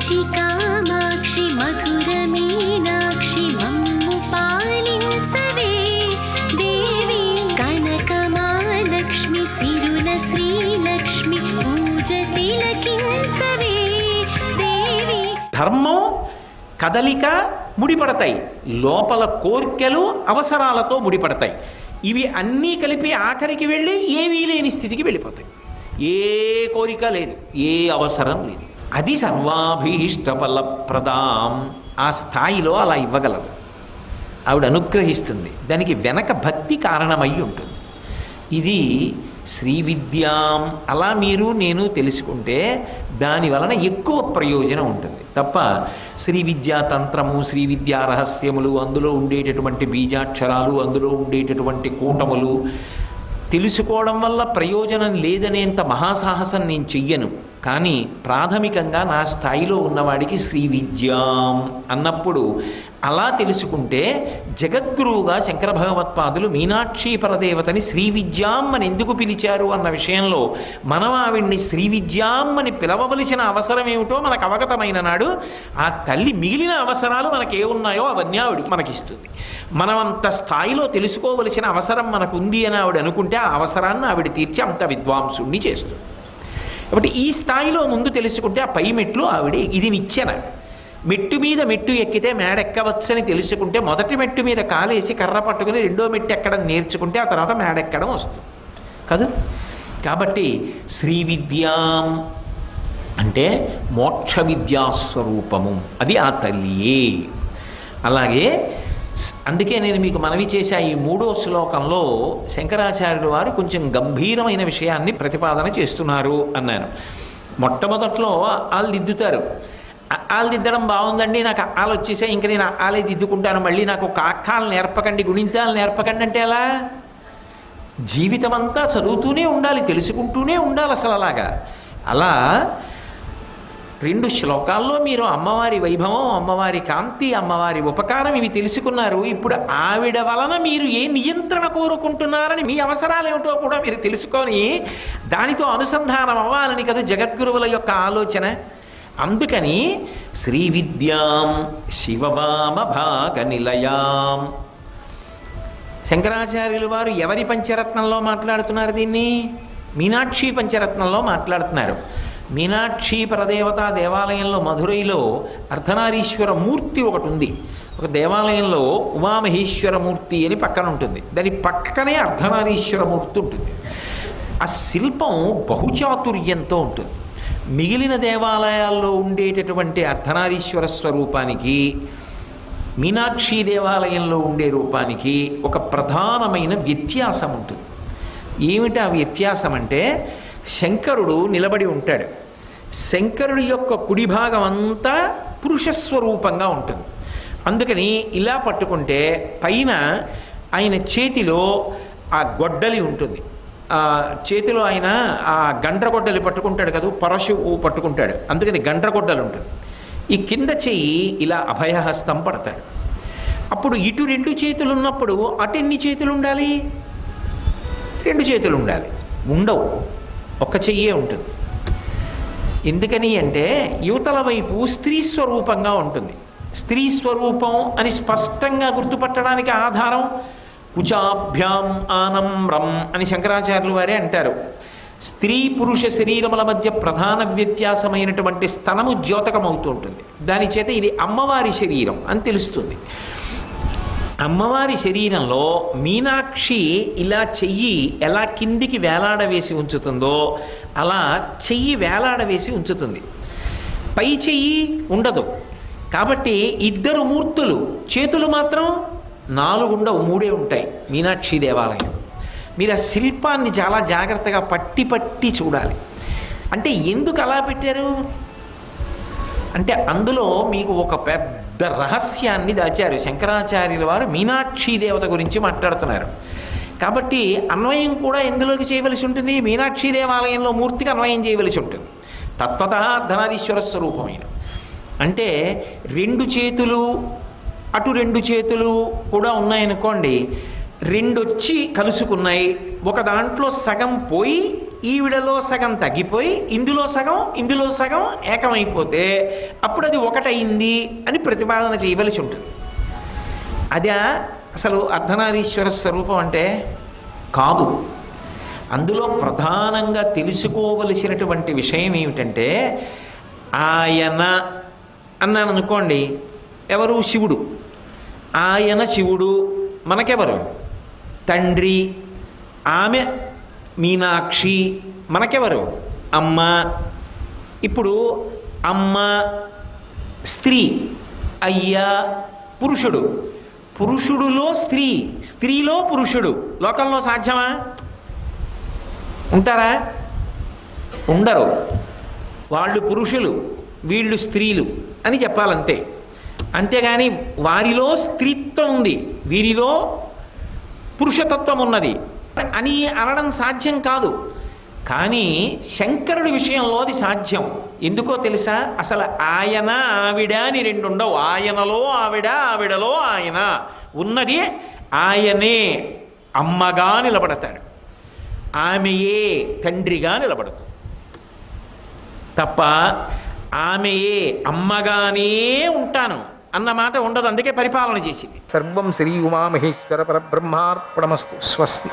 కంచి కామాక్షి మధుర మీనాక్షి మమ్ము పాలించవే దేవి కనకమాలక్ష్మి సిరుల శ్రీలక్ష్మి పూజ తిలకించవే దేవి. ధర్మం కదలిక ముడిపడతాయి, లోపల కోర్కెలు అవసరాలతో ముడిపడతాయి. ఇవి అన్నీ కలిపి ఆఖరికి వెళ్ళి ఏమీ లేని స్థితికి వెళ్ళిపోతాయి. ఏ కోరిక లేదు, ఏ అవసరం లేదు. అది సర్వాభీష్ట ఫలప్రదాం. ఆ స్థాయిలో అలా ఇవ్వగలదు, ఆవిడ అనుగ్రహిస్తుంది. దానికి వెనక భక్తి కారణమై ఉంటుంది. ఇది శ్రీ విద్యాం అలా మీరు నేను తెలుసుకుంటే దాని వలన ఎక్కువ ప్రయోజనం ఉంటుంది తప్ప శ్రీ విద్యా తంత్రము, శ్రీ విద్యా రహస్యములు, అందులో ఉండేటటువంటి బీజాక్షరాలు, అందులో ఉండేటటువంటి కూటములు తెలుసుకోవడం వల్ల ప్రయోజనం లేదనేంత మహాసాహసం నేను చెయ్యను. కానీ ప్రాథమికంగా నా స్థాయిలో ఉన్నవాడికి శ్రీ విద్యాం అన్నప్పుడు అలా తెలుసుకుంటే జగద్గురువుగా శంకర భగవత్పాదులు మీనాక్షి పరదేవతని శ్రీ విద్యాం అని ఎందుకు పిలిచారు అన్న విషయంలో మనం ఆవిడ్ని శ్రీ విద్యాం అని పిలవవలసిన అవసరం ఏమిటో మనకు అవగతమైన నాడు ఆ తల్లి మిగిలిన అవసరాలు మనకు ఏమున్నాయో అవన్నీ ఆవిడికి మనకిస్తుంది. మనం అంత స్థాయిలో తెలుసుకోవలసిన అవసరం మనకు ఉంది అని ఆవిడ అనుకుంటే ఆ అవసరాన్ని ఆవిడ తీర్చి అంత విద్వాంసుణ్ణి చేస్తుంది. కాబట్టి ఈ స్థాయిలో ముందు తెలుసుకుంటే ఆ పై మెట్లు ఆవిడ ఇది నిచ్చెన. మెట్టు మీద మెట్టు ఎక్కితే మేడెక్కవచ్చని తెలుసుకుంటే మొదటి మెట్టు మీద కాలేసి కర్ర పట్టుకుని రెండో మెట్టు ఎక్కడం నేర్చుకుంటే ఆ తర్వాత మేడెక్కడం వస్తుంది కాదు. కాబట్టి శ్రీ విద్యాం అంటే మోక్ష విద్యాస్వరూపము, అది ఆ తల్లియే. అలాగే అందుకే నేను మీకు మనవి చేశా, ఈ 3వ శ్లోకంలో శంకరాచార్యుల వారు కొంచెం గంభీరమైన విషయాన్ని ప్రతిపాదన చేస్తున్నారు అన్నాను. మొట్టమొదట్లో వాళ్ళు దిద్దుతారు. ఆలు దిద్దడం బాగుందండి, నాకు ఆలు వచ్చేసా, ఇంక నేను ఆలే దిద్దుకుంటాను, మళ్ళీ నాకు కాకాలు నేర్పకండి, గుణింతాలు నేర్పకండి అంటే ఎలా? జీవితం అంతా చదువుతూనే ఉండాలి, తెలుసుకుంటూనే ఉండాలి. అసలు అలా 2 శ్లోకాల్లో మీరు అమ్మవారి వైభవం, అమ్మవారి కాంతి, అమ్మవారి ఉపకారం ఇవి తెలుసుకున్నారు. ఇప్పుడు ఆవిడ వలన మీరు ఏ నియంత్రణ కోరుకుంటున్నారని, మీ అవసరాలు ఏమిటో కూడా మీరు తెలుసుకొని దానితో అనుసంధానం అవ్వాలని కదా జగద్గురువుల యొక్క ఆలోచన. అందుకని శ్రీ విద్యాం శివవామ భాగ నిలయాం. శంకరాచార్యుల వారు ఎవరి పంచరత్నంలో మాట్లాడుతున్నారు? దీన్ని మీనాక్షి పంచరత్నంలో మాట్లాడుతున్నారు. మీనాక్షి పరదేవతా దేవాలయంలో మధురైలో అర్ధనారీశ్వర మూర్తి ఒకటి ఉంది. ఒక దేవాలయంలో ఉమామహేశ్వర మూర్తి అని పక్కన ఉంటుంది, దాని పక్కనే అర్ధనారీశ్వర మూర్తి ఉంటుంది. ఆ శిల్పం బహుచాతుర్యంతో ఉంటుంది. మిగిలిన దేవాలయాల్లో ఉండేటటువంటి అర్ధనారీశ్వర స్వరూపానికి మీనాక్షి దేవాలయంలో ఉండే రూపానికి ఒక ప్రధానమైన వ్యత్యాసం ఉంటుంది. ఏమిటి ఆ వ్యత్యాసం అంటే, శంకరుడు నిలబడి ఉంటాడు. శంకరుడి యొక్క కుడి భాగం అంతా పురుషస్వరూపంగా ఉంటుంది. అందుకని ఇలా పట్టుకుంటే పైన ఆయన చేతిలో ఆ గొడ్డలి ఉంటుంది. చేతిలో ఆయన ఆ గండ్రగొడ్డలి పట్టుకుంటాడు కదా, పరశువు పట్టుకుంటాడు, అందుకని గండ్రగొడ్డలు ఉంటుంది. ఈ కింద చెయ్యి ఇలా అభయహస్తం పడతాడు. అప్పుడు ఇటు 2 చేతులు ఉన్నప్పుడు అటు ఎన్ని చేతులు ఉండాలి? 2 చేతులు ఉండాలి. ఉండవు, ఒక్క చెయ్యే ఉంటుంది. ఎందుకని అంటే యువతల వైపు స్త్రీ స్వరూపంగా ఉంటుంది. స్త్రీ స్వరూపం అని స్పష్టంగా గుర్తుపట్టడానికి ఆధారం కుచాభ్యాం ఆనమ్రం అని శంకరాచార్యులు వారే అంటారు. స్త్రీ పురుష శరీరముల మధ్య ప్రధాన వ్యత్యాసమైనటువంటి స్తనము ద్యోతకమవుతూ ఉంటుంది. దాని చేత ఇది అమ్మవారి శరీరం అని తెలుస్తుంది. అమ్మవారి శరీరంలో మీనాక్షి ఇలా చెయ్యి ఎలా కిందికి వేలాడవేసి ఉంచుతుందో అలా చెయ్యి వేలాడవేసి ఉంచుతుంది. పై చెయ్యి ఉండదు. కాబట్టి 2 మూర్తులు, చేతులు మాత్రం 4 ఉండవు, 3 ఉంటాయి మీనాక్షి దేవాలయం. మీరు ఆ శిల్పాన్ని చాలా జాగ్రత్తగా పట్టి చూడాలి. అంటే ఎందుకు అలా పెట్టారు అంటే అందులో మీకు ఒక పెద్ద రహస్యాన్ని దాచారు. శంకరాచార్యుల వారు మీనాక్షి దేవత గురించి మాట్లాడుతున్నారు. కాబట్టి అన్వయం కూడా ఎందులోకి చేయవలసి ఉంటుంది? మీనాక్షి దేవాలయంలో మూర్తికి అన్వయం చేయవలసి ఉంటుంది. తత్వత ధనాధీశ్వర స్వరూపమైన అంటే 2 చేతులు అటు 2 చేతులు కూడా ఉన్నాయనుకోండి, 2 వచ్చి కలుసుకున్నాయి. ఒక దాంట్లో సగం పోయి ఈవిడలో సగం తగ్గిపోయి ఇందులో సగం ఏకమైపోతే అప్పుడు అది ఒకటైంది అని ప్రతిపాదన చేయవలసి ఉంటుంది. అదే అసలు అర్ధనారీశ్వర స్వరూపం అంటే కాదు. అందులో ప్రధానంగా తెలుసుకోవలసినటువంటి విషయం ఏమిటంటే, ఆయన అన్నాను అనుకోండి, ఎవరు? శివుడు. ఆయన శివుడు. మనకెవరు? తండ్రి. ఆమె మీనాక్షి. మనకెవరు? అమ్మ. ఇప్పుడు అమ్మ స్త్రీ, అయ్యా పురుషుడు. పురుషుడులో స్త్రీ, స్త్రీలో పురుషుడు. లోకంలో సాధ్యమా? ఉంటారా? ఉండరు. వాళ్ళు పురుషులు, వీళ్ళు స్త్రీలు అని చెప్పాలంతే. అంతేగాని వారిలో స్త్రీత్వం ఉంది, వీరిలో పురుషతత్వం ఉన్నది అని అనడం సాధ్యం కాదు. కానీ శంకరుడి విషయంలో అది సాధ్యం. ఎందుకో తెలుసా? అసలు ఆయన ఆవిడ అని రెండు ఉండవు. ఆయనలో ఆవిడ, ఆవిడలో ఆయన. ఉన్నది ఆయనే అమ్మగా నిలబడతాడు, ఆమెయే తండ్రిగా నిలబడుతుంది తప్ప ఆమెయే అమ్మగానే ఉంటాను అన్నమాట ఉండదు. అందుకే పరిపాలన చేసింది. సర్వం శ్రీ ఉమామహేశ్వర పరబ్రహ్మార్పణమస్తు. స్వస్తి.